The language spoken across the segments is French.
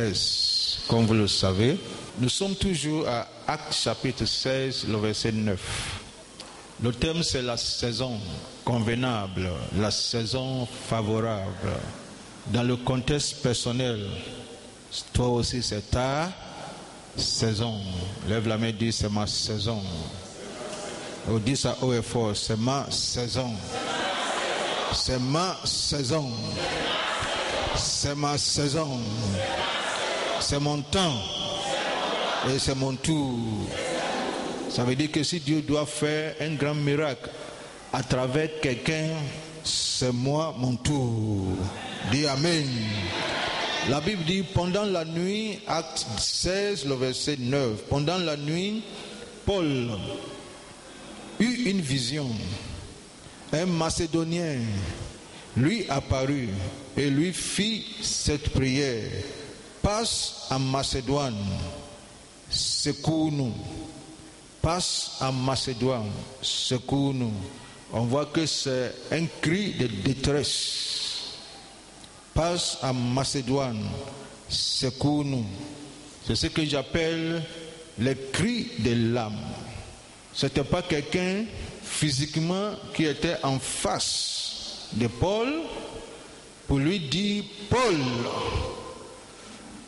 ES, comme vous le savez. Nous sommes toujours à Actes chapitre 16, le verset 9. Le thème, c'est la saison convenable, la saison favorable. Dans le contexte personnel, toi aussi, c'est ta saison. Lève la main et dis, c'est ma saison. Ou dis ça haut et fort, c'est ma saison. C'est ma saison. C'est ma saison. C'est mon temps. Et c'est mon tour. Ça veut dire que si Dieu doit faire un grand miracle à travers quelqu'un, c'est moi, mon tour. Dis Amen. La Bible dit, pendant la nuit, Acte 16, le verset 9, pendant la nuit, Paul eut une vision. Un Macédonien lui apparut et lui fit cette prière. Passe en Macédoine, secours-nous. Passe en Macédoine, secours-nous. On voit que c'est un cri de détresse. Passe en Macédoine, secours-nous. C'est ce que j'appelle les cris de l'âme. Ce n'était pas quelqu'un physiquement qui était en face de Paul pour lui dire, Paul,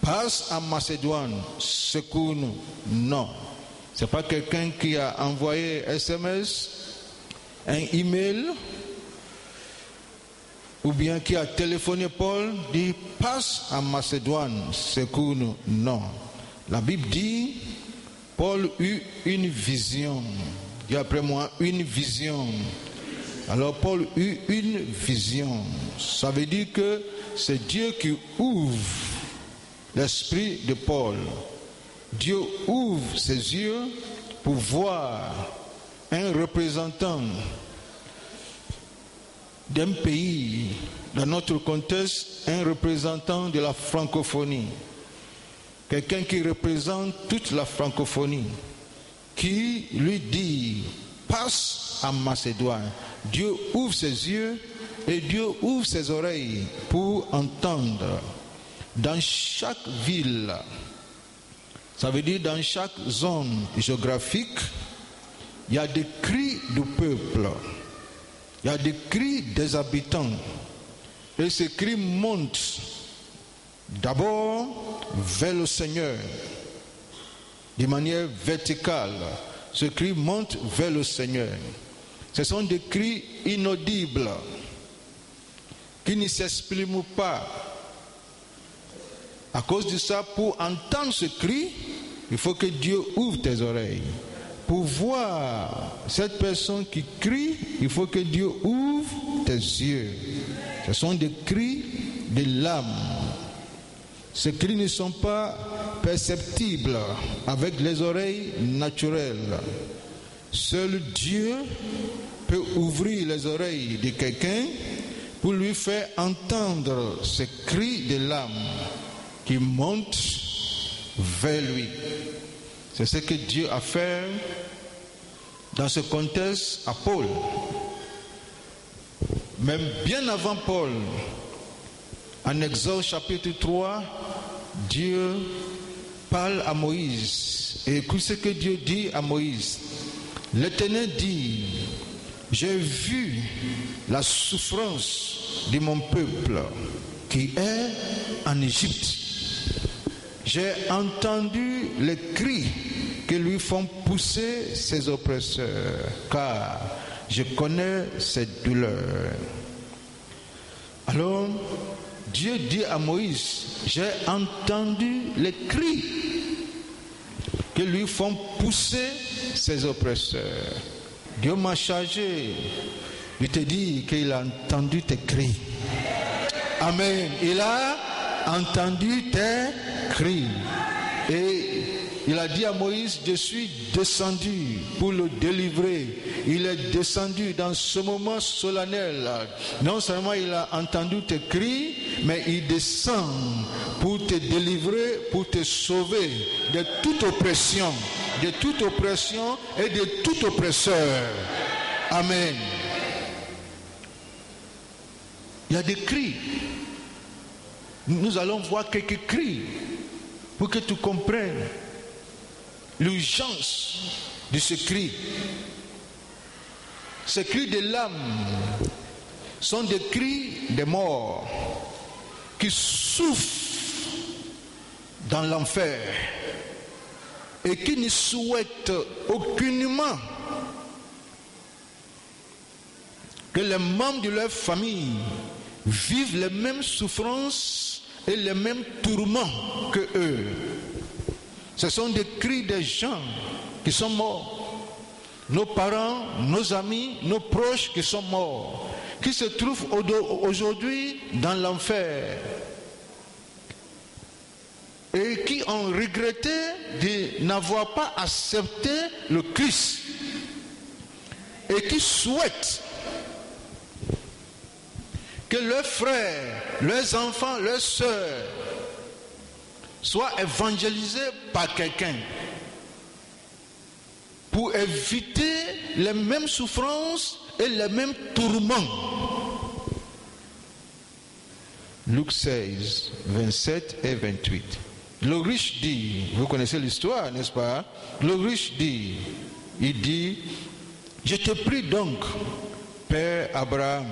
passe en Macédoine, secours-nous. Non. Ce n'est pas quelqu'un qui a envoyé SMS, un email, ou bien qui a téléphoné Paul, dit passe en Macédoine, secours-nous. Non. La Bible dit, Paul eut une vision. Dis après moi, une vision. Alors Paul eut une vision. Ça veut dire que c'est Dieu qui ouvre l'esprit de Paul. Dieu ouvre ses yeux pour voir un représentant d'un pays, dans notre contexte, un représentant de la francophonie. Quelqu'un qui représente toute la francophonie, qui lui dit, passe en Macédoine. Dieu ouvre ses yeux et Dieu ouvre ses oreilles pour entendre. Dans chaque ville, ça veut dire dans chaque zone géographique, il y a des cris du peuple, il y a des cris des habitants. Et ces cris montent d'abord vers le Seigneur, de manière verticale. Ce cri monte vers le Seigneur. Ce sont des cris inaudibles, qui ne s'expriment pas. À cause de ça, pour entendre ce cri, il faut que Dieu ouvre tes oreilles. Pour voir cette personne qui crie, il faut que Dieu ouvre tes yeux. Ce sont des cris de l'âme. Ces cris ne sont pas perceptibles avec les oreilles naturelles. Seul Dieu peut ouvrir les oreilles de quelqu'un pour lui faire entendre ces cris de l'âme qui montent vers lui. C'est ce que Dieu a fait dans ce contexte à Paul. Même bien avant Paul, en Exode chapitre 3, Dieu parle à Moïse. Et écoute ce que Dieu dit à Moïse. L'Éternel dit, j'ai vu la souffrance de mon peuple qui est en Égypte. J'ai entendu les cris que lui font pousser ses oppresseurs, car je connais ses douleurs. Alors, Dieu dit à Moïse, j'ai entendu les cris que lui font pousser ses oppresseurs. Dieu m'a chargé de te dire qu'il a entendu tes cris. Amen. Il a entendu tes cris. Et il a dit à Moïse, je suis descendu pour le délivrer. Il est descendu dans ce moment solennel. Non seulement il a entendu tes cris, mais il descend pour te délivrer, pour te sauver de toute oppression et de tout oppresseur. Amen. Il y a des cris. Nous allons voir quelques cris pour que tu comprennes l'urgence de ce cri. Ces cris de l'âme sont des cris des morts qui souffrent dans l'enfer et qui ne souhaitent aucunement que les membres de leur famille vivent les mêmes souffrances et les mêmes tourments que eux. Ce sont des cris des gens qui sont morts. Nos parents, nos amis, nos proches qui sont morts, qui se trouvent aujourd'hui dans l'enfer et qui ont regretté de n'avoir pas accepté le Christ et qui souhaitent que leurs frères, leurs enfants, leurs sœurs soient évangélisés par quelqu'un pour éviter les mêmes souffrances et les mêmes tourments. Luc 16, 27 et 28. Le riche dit, vous connaissez l'histoire, n'est-ce pas? Le riche dit, il dit, je te prie donc, Père Abraham,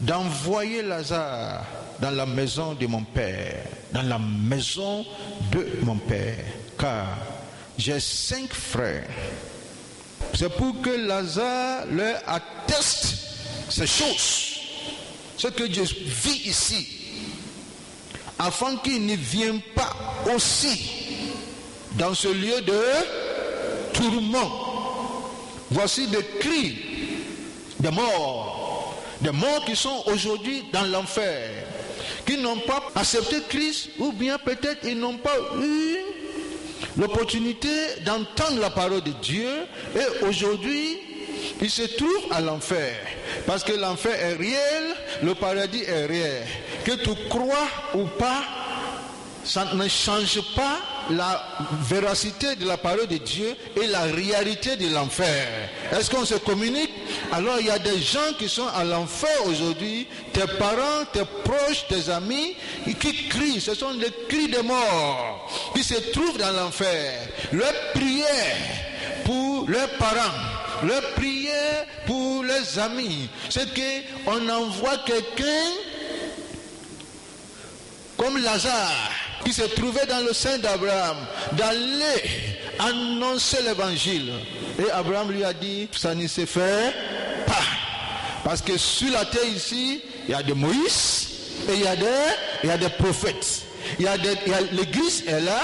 d'envoyer Lazare dans la maison de mon père, dans la maison de mon père, car j'ai 5 frères. C'est pour que Lazare leur atteste ces choses, ce que Dieu vit ici, afin qu'il ne vienne pas aussi dans ce lieu de tourment. Voici des cris de morts, des morts qui sont aujourd'hui dans l'enfer, qui n'ont pas accepté Christ, ou bien peut-être ils n'ont pas eu l'opportunité d'entendre la parole de Dieu, et aujourd'hui ils se trouvent à l'enfer, parce que l'enfer est réel, le paradis est réel. Que tu crois ou pas, ça ne change pas la véracité de la parole de Dieu et la réalité de l'enfer. Est-ce qu'on se communique? Alors il y a des gens qui sont à l'enfer aujourd'hui, tes parents, tes proches, tes amis, qui crient, ce sont des cris de mort, qui se trouvent dans l'enfer. Leur prière pour leurs parents, leur prière pour leurs amis, c'est qu'on envoie quelqu'un comme Lazare, qui se trouvait dans le sein d'Abraham, d'aller annoncer l'évangile. Et Abraham lui a dit, ça ne se fait pas. Parce que sur la terre ici, il y a de Moïse et il y a des prophètes. L'église est là,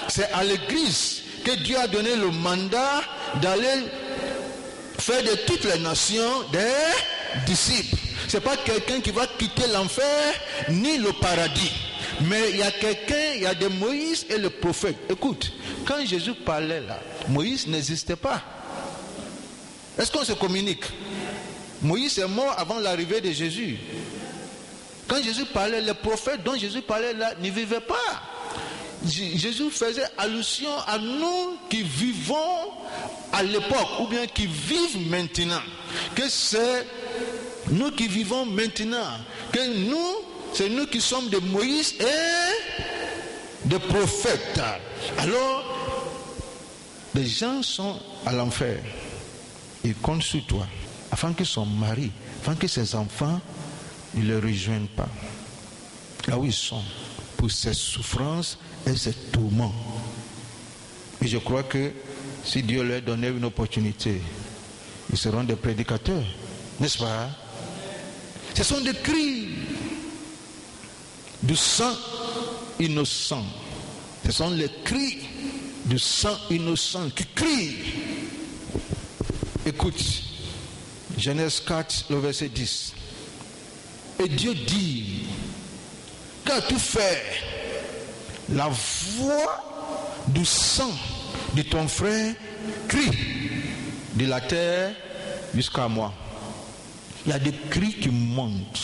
c'est à l'église que Dieu a donné le mandat d'aller faire de toutes les nations des disciples. Ce n'est pas quelqu'un qui va quitter l'enfer ni le paradis. Mais il y a quelqu'un, il y a des Moïse et le prophète. Écoute, quand Jésus parlait là, Moïse n'existait pas. Est-ce qu'on se communique? Moïse est mort avant l'arrivée de Jésus. Quand Jésus parlait, les prophètes dont Jésus parlait là ne vivaient pas. Jésus faisait allusion à nous qui vivons à l'époque, ou bien qui vivent maintenant. Que c'est nous qui vivons maintenant. Que nous, c'est nous qui sommes de Moïse et de prophètes. Alors, les gens sont à l'enfer. Ils comptent sur toi, afin que son mari, afin que ses enfants ne le rejoignent pas. Là où ils sont, pour ces souffrances et ces tourments. Et je crois que si Dieu leur donnait une opportunité, ils seront des prédicateurs, n'est-ce pas? Ce sont des cris du sang innocent. Ce sont les cris du sang innocent qui crient. Écoute, Genèse 4, le verset 10. Et Dieu dit, qu'as-tu fait? La voix du sang de ton frère crie de la terre jusqu'à moi. Il y a des cris qui montent.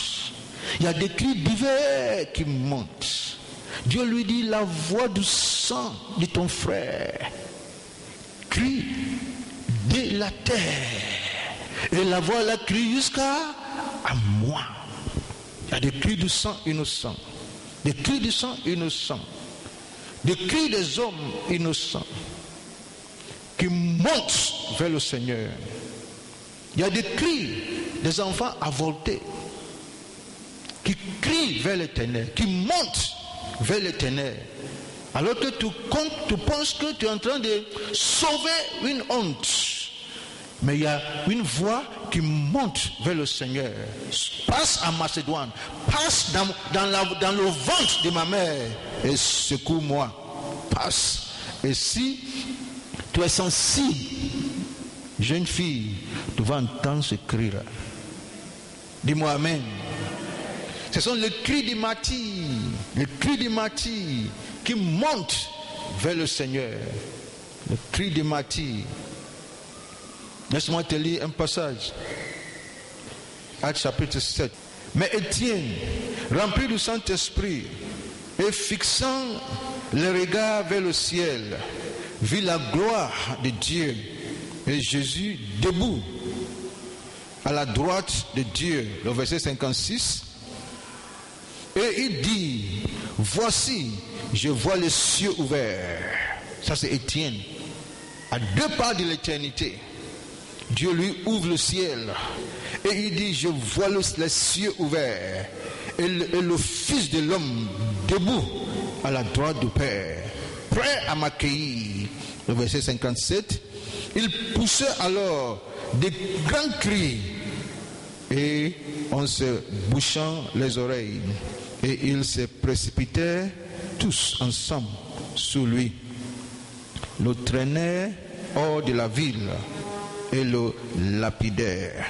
Il y a des cris divers qui montent. Dieu lui dit, la voix du sang de ton frère crie de la terre. Et la voix la crie jusqu'à moi. Il y a des cris du sang innocent. Des cris du sang innocent des cris des hommes innocents qui montent vers le Seigneur. Il y a des cris des enfants avortés qui crient vers l'Éternel, qui montent vers l'Éternel. Alors que tu penses que tu es en train de sauver une honte. Mais il y a une voix qui monte vers le Seigneur. Passe en Macédoine. Passe dans le ventre de ma mère et secoue-moi. Passe. Et si tu es sensible, jeune fille, tu vas entendre ce cri-là. Dis-moi Amen. Ce sont les cris du martyr. Les cris du martyr qui montent vers le Seigneur. Le cri du martyr. Laisse-moi te lire un passage. Actes chapitre 7. Mais Étienne, rempli du Saint-Esprit et fixant le regard vers le ciel, vit la gloire de Dieu et Jésus debout à la droite de Dieu. Le verset 56. Et il dit, voici, je vois les cieux ouverts. Ça c'est Étienne. À deux pas de l'éternité. Dieu lui ouvre le ciel et il dit, je vois les cieux ouverts et le Fils de l'homme debout à la droite du Père, prêt à m'accueillir. Le verset 57, il poussait alors des grands cris et en se bouchant les oreilles, et ils se précipitaient tous ensemble sur lui, le traînaient hors de la ville et le lapidèrent.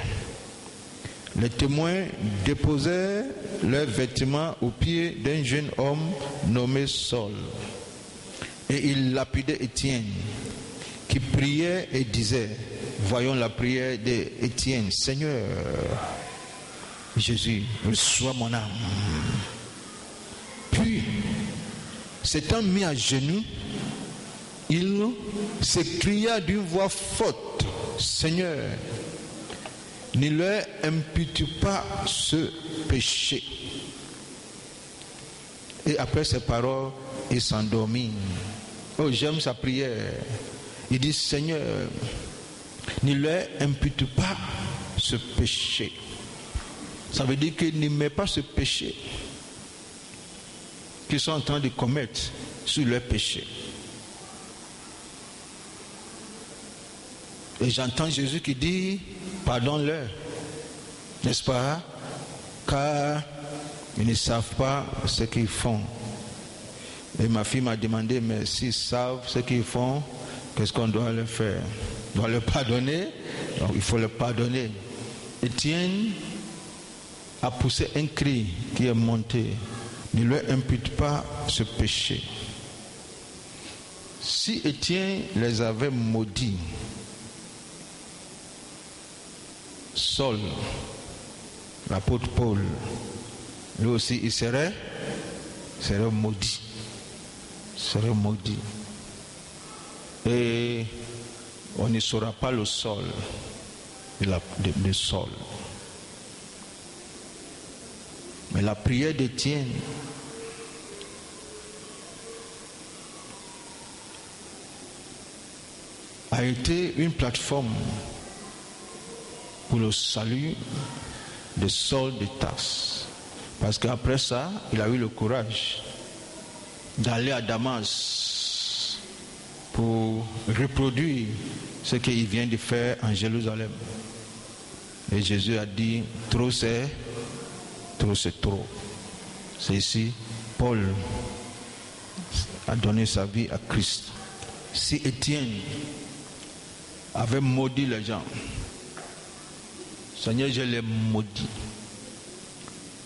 Les témoins déposaient leurs vêtements aux pieds d'un jeune homme nommé Saul. Et ils lapidaient Étienne, qui priait et disait, voyons la prière d'Étienne, Seigneur, Jésus, reçois mon âme. Puis, s'étant mis à genoux, il s'écria d'une voix forte, Seigneur, ne leur impute pas ce péché. Et après ces paroles, il s'endormit. Oh, j'aime sa prière. Il dit, Seigneur, ne leur impute pas ce péché. Ça veut dire qu'il ne met pas ce péché qu'ils sont en train de commettre sur leur péché. Et j'entends Jésus qui dit, pardonne-leur, n'est-ce pas? Car ils ne savent pas ce qu'ils font. Et ma fille m'a demandé, mais s'ils savent ce qu'ils font, qu'est-ce qu'on doit leur faire? On doit leur pardonner? Donc il faut leur pardonner. Étienne a poussé un cri qui est monté. Ne leur impute pas ce péché. Si Étienne les avait maudits, Saul, l'apôtre Paul, lui aussi il serait maudit. Serait maudit. Et on ne saura pas le sol de Saul. Mais la prière d'Étienne a été une plateforme pour le salut de Saul de Tarse. Parce qu'après ça, il a eu le courage d'aller à Damas pour reproduire ce qu'il vient de faire en Jérusalem. Et Jésus a dit, trop c'est trop. C'est ici, Paul a donné sa vie à Christ. Si Étienne avait maudit les gens, Seigneur, je les maudis.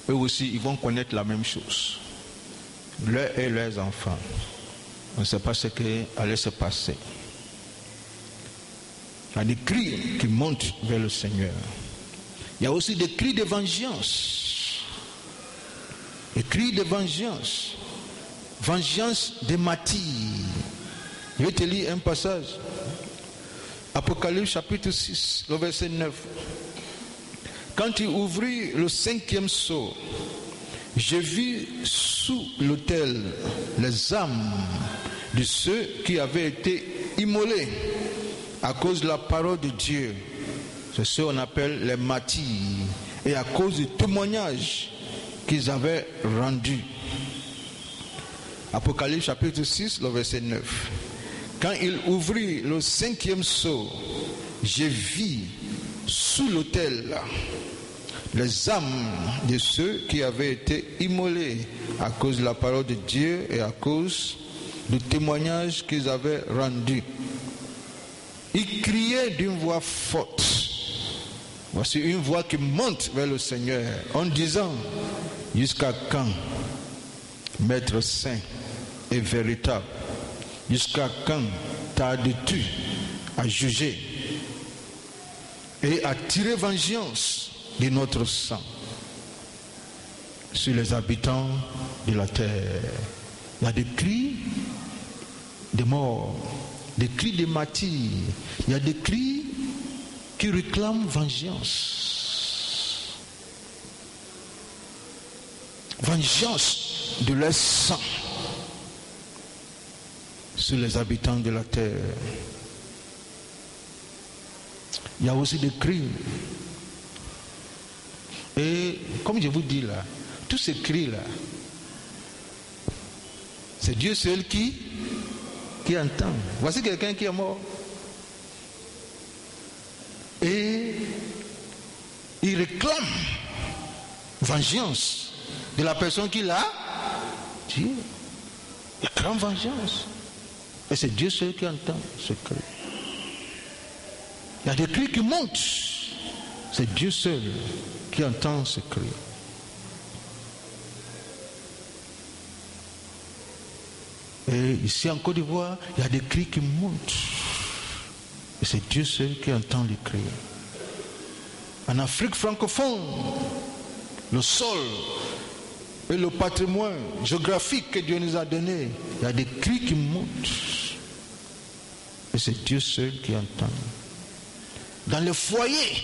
Eux aussi, ils vont connaître la même chose. Leurs et leurs enfants. On ne sait pas ce qui allait se passer. Il y a des cris qui montent vers le Seigneur. Il y a aussi des cris de vengeance. Des cris de vengeance. Vengeance des martyrs. Je vais te lire un passage. Apocalypse chapitre 6, le verset 9. Quand il ouvrit le 5e sceau, J'ai vu sous l'autel les âmes de ceux qui avaient été immolés à cause de la parole de Dieu. C'est ce qu'on appelle les martyrs. Et à cause du témoignage qu'ils avaient rendu. Apocalypse chapitre 6, le verset 9. Quand il ouvrit le 5e sceau, j'ai vu sous l'autel les âmes de ceux qui avaient été immolés à cause de la parole de Dieu et à cause du témoignage qu'ils avaient rendu. Ils criaient d'une voix forte. Voici une voix qui monte vers le Seigneur en disant: jusqu'à quand, Maître saint et véritable, jusqu'à quand tardes-tu à juger et à tirer vengeance de notre sang sur les habitants de la terre? Il y a des cris de mort, des cris de martyrs, il y a des cris qui réclament vengeance. Vengeance de leur sang sur les habitants de la terre. Il y a aussi des cris. Et comme je vous dis là, tous ces cris là, c'est Dieu seul qui entend. Voici quelqu'un qui est mort. Et il réclame vengeance de la personne qui l'a tué. Il réclame vengeance. Et c'est Dieu seul qui entend ce cri. Il y a des cris qui montent. C'est Dieu seul qui entend ce cri. Et ici en Côte d'Ivoire, il y a des cris qui montent. Et c'est Dieu seul qui entend les cris. En Afrique francophone, le sol et le patrimoine géographique que Dieu nous a donné, il y a des cris qui montent. Et c'est Dieu seul qui entend. Dans le foyer,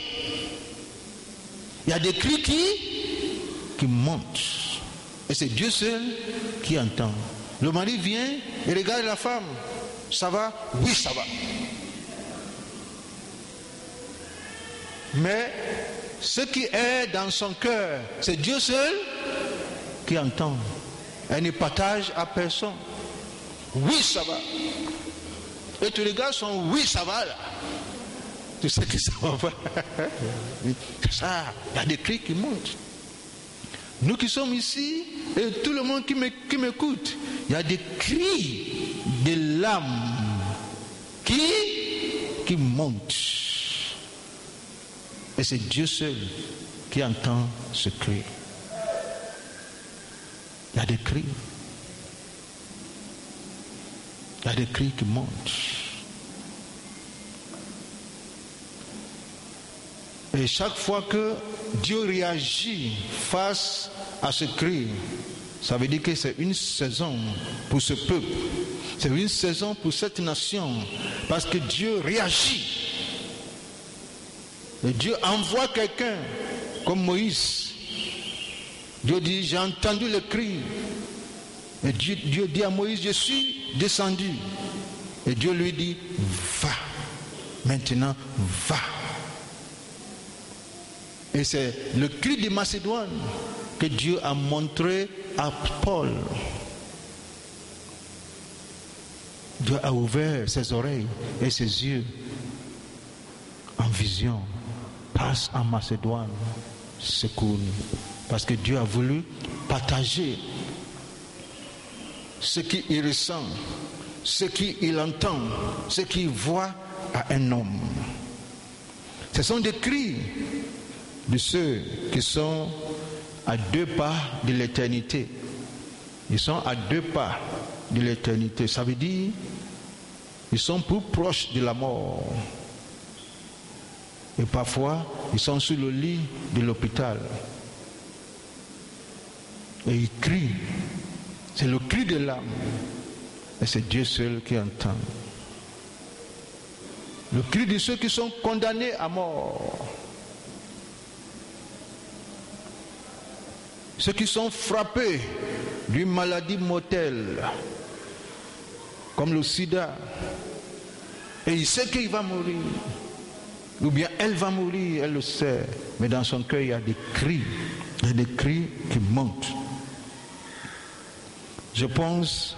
il y a des cris qui montent. Et c'est Dieu seul qui entend. Le mari vient et regarde la femme. Ça va? Oui, ça va. Mais ce qui est dans son cœur, c'est Dieu seul qui entend. Elle ne partage à personne. Oui, ça va. Et tu regardes son oui, ça va là. Tu sais que ça va pas. Ça, il y a des cris qui montent. Nous qui sommes ici, et tout le monde qui m'écoute, il y a des cris de l'âme qui montent. Et c'est Dieu seul qui entend ce cri. Il y a des cris. Il y a des cris qui montent. Et chaque fois que Dieu réagit face à ce cri, ça veut dire que c'est une saison pour ce peuple. C'est une saison pour cette nation. Parce que Dieu réagit. Et Dieu envoie quelqu'un comme Moïse. Dieu dit, j'ai entendu le cri. Et Dieu dit à Moïse, je suis descendu. Et Dieu lui dit, va. Maintenant, va. Et c'est le cri de Macédoine que Dieu a montré à Paul. Dieu a ouvert ses oreilles et ses yeux en vision. Passe en Macédoine, secours-nous. Parce que Dieu a voulu partager ce qu'il ressent, ce qu'il entend, ce qu'il voit à un homme. Ce sont des cris de ceux qui sont à 2 pas de l'éternité. Ils sont à 2 pas de l'éternité. Ça veut dire ils sont plus proches de la mort. Et parfois, ils sont sur le lit de l'hôpital. Et ils crient. C'est le cri de l'âme. Et c'est Dieu seul qui entend. Le cri de ceux qui sont condamnés à mort. ceux qui sont frappés d'une maladie mortelle, comme le sida, et il sait qu'il va mourir, ou bien elle va mourir, elle le sait, mais dans son cœur il y a des cris qui montent. Je pense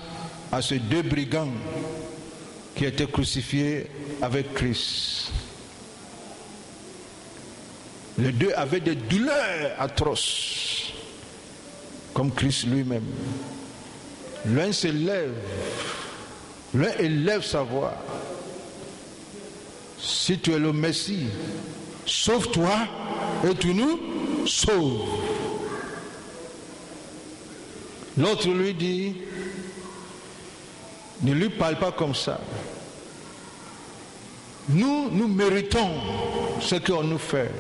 à ces deux brigands qui étaient crucifiés avec Christ. Les deux avaient des douleurs atroces, comme Christ lui-même. L'un se lève, l'un élève sa voix. Si tu es le Messie, sauve-toi et tu nous sauves. L'autre lui dit, ne lui parle pas comme ça. Nous méritons ce qu'on nous fait.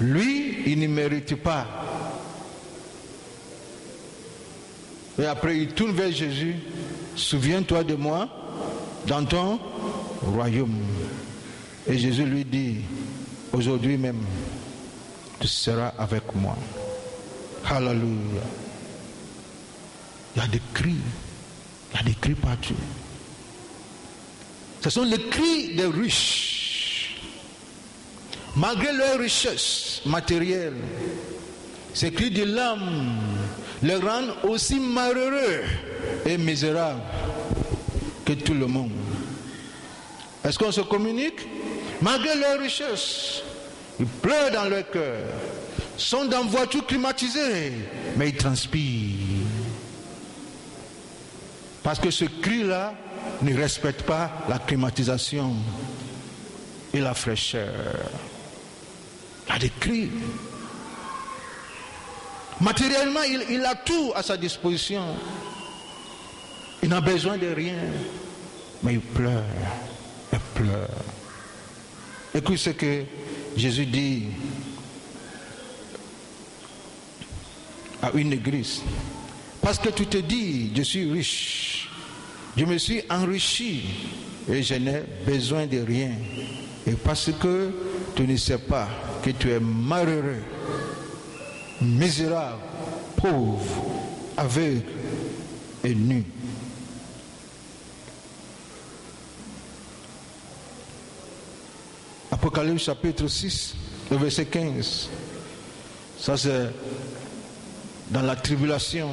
Lui, il ne mérite pas. Et après, il tourne vers Jésus. Souviens-toi de moi dans ton royaume. Et Jésus lui dit, aujourd'hui même, tu seras avec moi. Alléluia. Il y a des cris partout. Ce sont les cris des riches. Malgré leur richesse matérielle, ces cris de l'âme les rendent aussi malheureux et misérables que tout le monde. Est-ce qu'on se communique? Malgré leur richesse, ils pleurent dans leur cœur, sont dans une voiture climatisée, mais ils transpirent. Parce que ce cri-là ne respecte pas la climatisation et la fraîcheur. Il y a des cris. Matériellement, il a tout à sa disposition. Il n'a besoin de rien. Mais il pleure. Il pleure. Écoute ce que Jésus dit à une église. Parce que tu te dis, je suis riche, je me suis enrichi et je n'ai besoin de rien. Et parce que tu ne sais pas que tu es malheureux, misérable, pauvre, aveugle et nu. Apocalypse chapitre 6, le verset 15. Ça c'est dans la tribulation.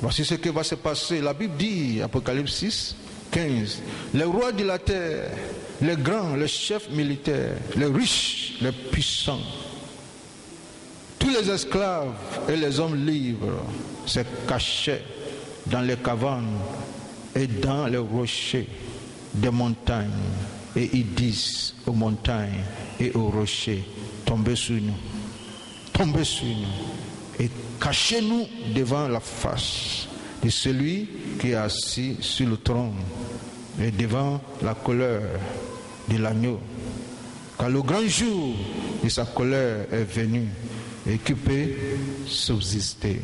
Voici ce qui va se passer. La Bible dit, Apocalypse 6, 15. Les rois de la terre, les grands, les chefs militaires, les riches, les puissants, tous les esclaves et les hommes libres se cachaient dans les cavernes et dans les rochers des montagnes. Et ils disent aux montagnes et aux rochers, tombez sur nous, tombez sur nous, et cachez-nous devant la face de celui qui est assis sur le trône et devant la colère de l'agneau. Car le grand jour de sa colère est venu et qui peut subsister.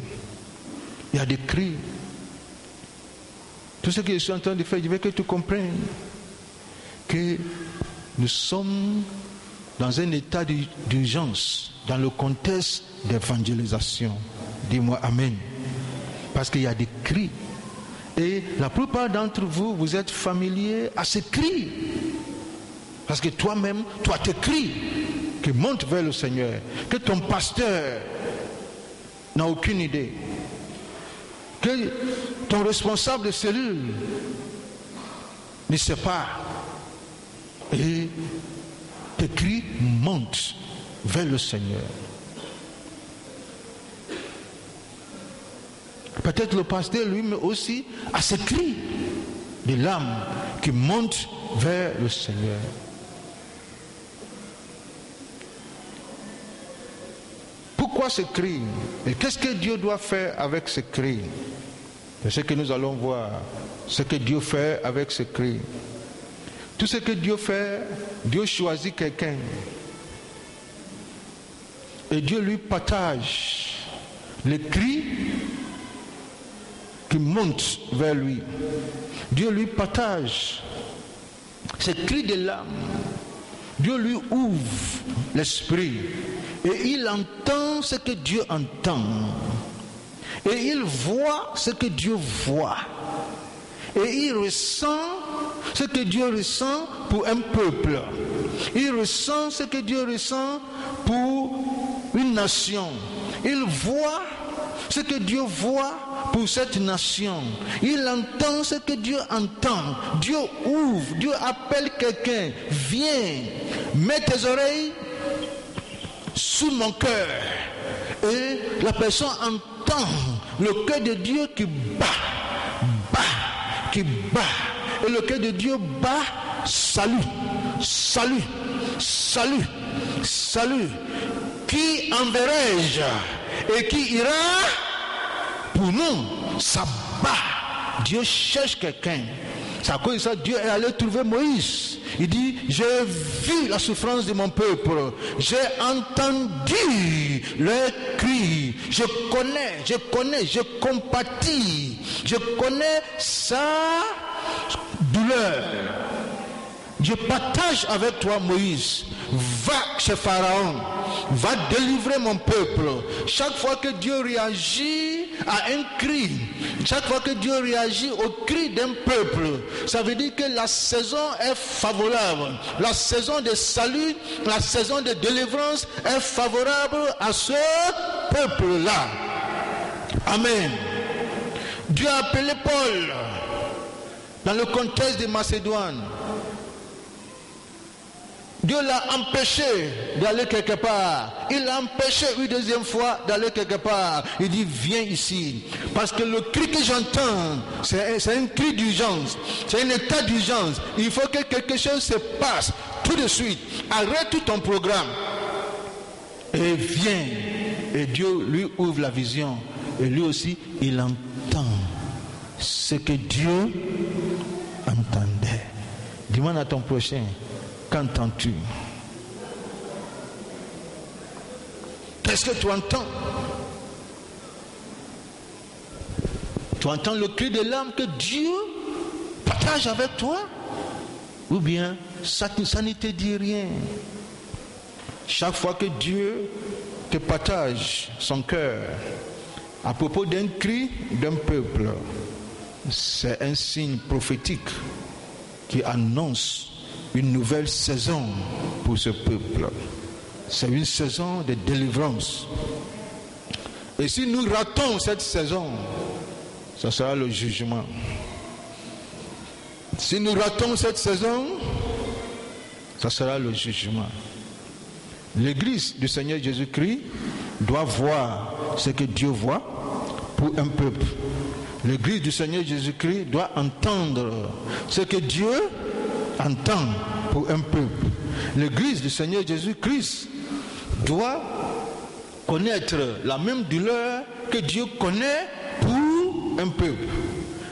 Il y a des cris. Tout ce que je suis en train de faire, je veux que tu comprennes que nous sommes dans un état d'urgence, dans le contexte d'évangélisation. Dis-moi Amen. Parce qu'il y a des cris. Et la plupart d'entre vous, vous êtes familiers à ces cris. Parce que toi-même, toi tes cris qui montent vers le Seigneur, que ton pasteur n'a aucune idée, que ton responsable de cellule ne sait pas. Et tes cris montent vers le Seigneur. Peut-être le pasteur lui-même aussi a ces cris de l'âme qui montent vers le Seigneur. Pourquoi ce cri? Et qu'est-ce que Dieu doit faire avec ce cri? C'est ce que nous allons voir. Ce que Dieu fait avec ce cri. Tout ce que Dieu fait, Dieu choisit quelqu'un. Et Dieu lui partage les cris qui montent vers lui. Dieu lui partage ces cris de l'âme Dieu lui ouvre l'esprit et il entend ce que Dieu entend. Et il voit ce que Dieu voit. Et il ressent ce que Dieu ressent pour un peuple. Il ressent ce que Dieu ressent pour une nation. Il voit ce que Dieu voit pour cette nation. Il entend ce que Dieu entend. Dieu ouvre, Dieu appelle quelqu'un. Viens, mets tes oreilles sous mon cœur. Et la personne entend le cœur de Dieu qui bat, qui bat. Et le cœur de Dieu bat, salut, salut, salut, salut. Qui enverrai-je et qui ira pour nous? Ça bat. Dieu cherche quelqu'un. C'est à cause de ça Dieu est allé trouver Moïse. Il dit, j'ai vu la souffrance de mon peuple. J'ai entendu leurs cris. Je connais, je compatis. Je connais sa douleur. Je partage avec toi, Moïse. Va chez Pharaon. Va délivrer mon peuple. Chaque fois que Dieu réagit à un cri, chaque fois que Dieu réagit au cri d'un peuple, ça veut dire que la saison est favorable. La saison de salut, la saison de délivrance est favorable à ce peuple-là. Amen. Dieu a appelé Paul dans le contexte de Macédoine. Dieu l'a empêché d'aller quelque part. Il l'a empêché une deuxième fois d'aller quelque part. Il dit, viens ici. Parce que le cri que j'entends, c'est un cri d'urgence. C'est un état d'urgence. Il faut que quelque chose se passe tout de suite. Arrête tout ton programme. Et viens. Et Dieu lui ouvre la vision. Et lui aussi, il entend ce que Dieu entendait. Demande à ton prochain. Qu'entends-tu? Qu'est-ce que tu entends? Tu entends le cri de l'âme que Dieu partage avec toi? Ou bien ça ne te dit rien? Chaque fois que Dieu te partage son cœur à propos d'un cri d'un peuple, c'est un signe prophétique qui annonce une nouvelle saison pour ce peuple. C'est une saison de délivrance. Et si nous ratons cette saison, ça sera le jugement. Si nous ratons cette saison, ça sera le jugement. L'Église du Seigneur Jésus-Christ doit voir ce que Dieu voit pour un peuple. L'Église du Seigneur Jésus-Christ doit entendre ce que Dieu entend pour un peuple. L'Église du Seigneur Jésus-Christ doit connaître la même douleur que Dieu connaît pour un peuple.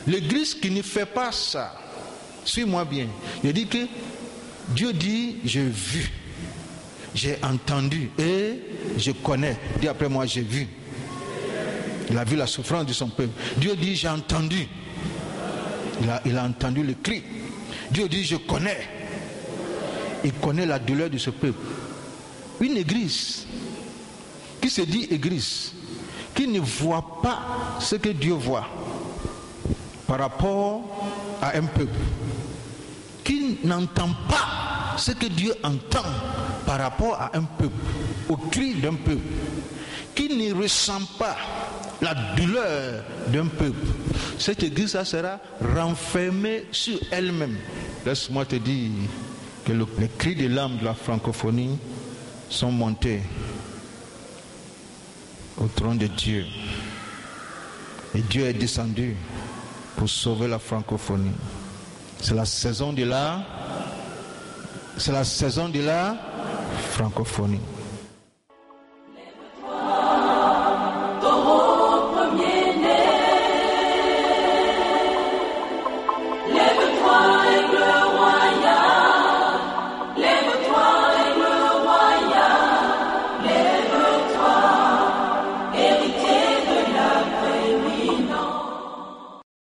L'Église qui ne fait pas ça, suis-moi bien, il dit que Dieu dit, j'ai vu, j'ai entendu et je connais. Dis après moi, j'ai vu. Il a vu la souffrance de son peuple. Dieu dit, j'ai entendu. Il a entendu le cri. Dieu dit, je connais. Il connaît la douleur de ce peuple. Une église qui se dit église, qui ne voit pas ce que Dieu voit par rapport à un peuple, qui n'entend pas ce que Dieu entend par rapport à un peuple, au cri d'un peuple, qui ne ressent pas la douleur d'un peuple, cette église sera renfermée sur elle-même. Laisse-moi te dire que les cris de l'âme de la francophonie sont montés au trône de Dieu. Et Dieu est descendu pour sauver la francophonie. C'est la saison de la francophonie.